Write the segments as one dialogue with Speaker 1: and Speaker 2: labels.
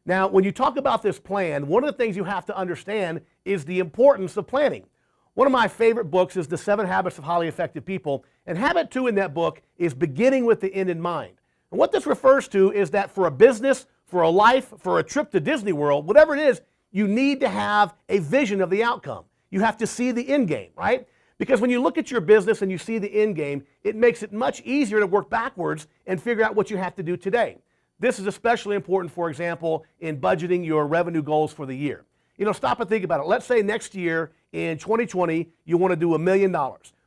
Speaker 1: Now, when you talk about this plan, one of the things you have to understand is the importance of planning. One of my favorite books is The 7 Habits of Highly Effective People, and habit 2 in that book is beginning with the end in mind. And what this refers to is that for a business, for a life, for a trip to Disney World, whatever it is, you need to have a vision of the outcome. You have to see the end game, right? Because when you look at your business and you see the end game, it makes it much easier to work backwards and figure out what you have to do today. This is especially important, for example, in budgeting your revenue goals for the year. Stop and think about it. Let's say next year in 2020, you want to do $1 million.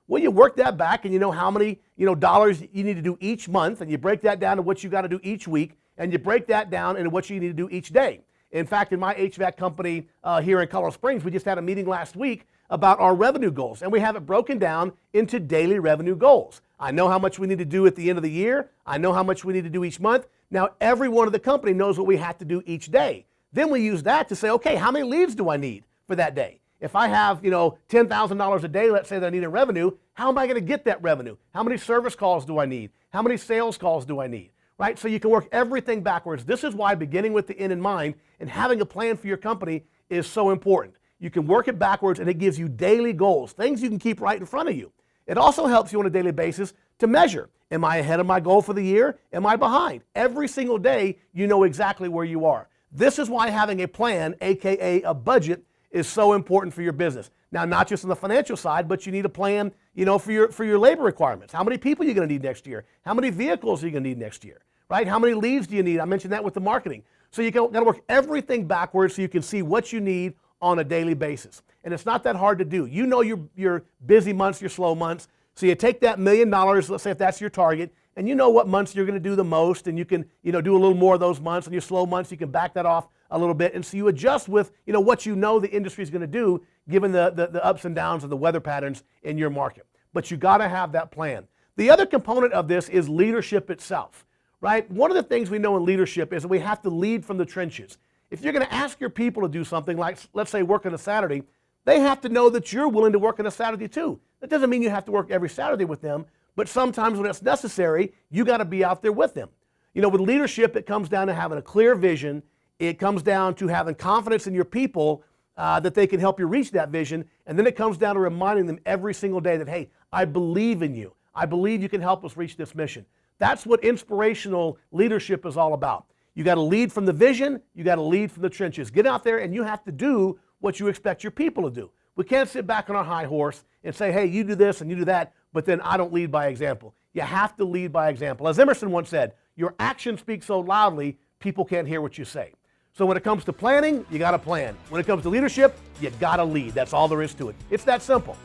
Speaker 1: Well, you work that back and you know how many dollars you need to do each month, and you break that down to what you got to do each week, and you break that down into what you need to do each day. In fact, in my HVAC company here in Colorado Springs, we just had a meeting last week about our revenue goals, and we have it broken down into daily revenue goals. I know how much we need to do at the end of the year. I know how much we need to do each month. Now, everyone of the company knows what we have to do each day. Then we use that to say, okay, how many leads do I need for that day? If I have, $10,000 a day, let's say that I need in revenue, how am I going to get that revenue? How many service calls do I need? How many sales calls do I need? Right? So you can work everything backwards. This is why beginning with the end in mind and having a plan for your company is so important. You can work it backwards, and it gives you daily goals, things you can keep right in front of you. It also helps you on a daily basis to measure. Am I ahead of my goal for the year? Am I behind? Every single day, you know exactly where you are. This is why having a plan, aka a budget, is so important for your business. Now, not just on the financial side, but you need a plan, for your labor requirements. How many people are you going to need next year? How many vehicles are you going to need next year? Right? How many leads do you need? I mentioned that with the marketing. So you got to work everything backwards so you can see what you need on a daily basis. And it's not that hard to do. You know your busy months, your slow months. So you take that $1 million, let's say if that's your target, and you know what months you're going to do the most, and you can do a little more of those months, and your slow months, you can back that off a little bit. And so you adjust with what you know the industry is going to do given the ups and downs of the weather patterns in your market. But you got to have that plan. The other component of this is leadership itself, right? One of the things we know in leadership is that we have to lead from the trenches. If you're going to ask your people to do something like, let's say, work on a Saturday, they have to know that you're willing to work on a Saturday too. That doesn't mean you have to work every Saturday with them, but sometimes when it's necessary, you got to be out there with them. With leadership, it comes down to having a clear vision. It comes down to having confidence in your people that they can help you reach that vision. And then it comes down to reminding them every single day that, hey, I believe in you. I believe you can help us reach this mission. That's what inspirational leadership is all about. You got to lead from the vision. You got to lead from the trenches. Get out there and you have to do what you expect your people to do. We can't sit back on our high horse and say, hey, you do this and you do that, but then I don't lead by example. You have to lead by example. As Emerson once said, your actions speak so loudly, people can't hear what you say. So when it comes to planning, you got to plan. When it comes to leadership, you got to lead. That's all there is to it. It's that simple.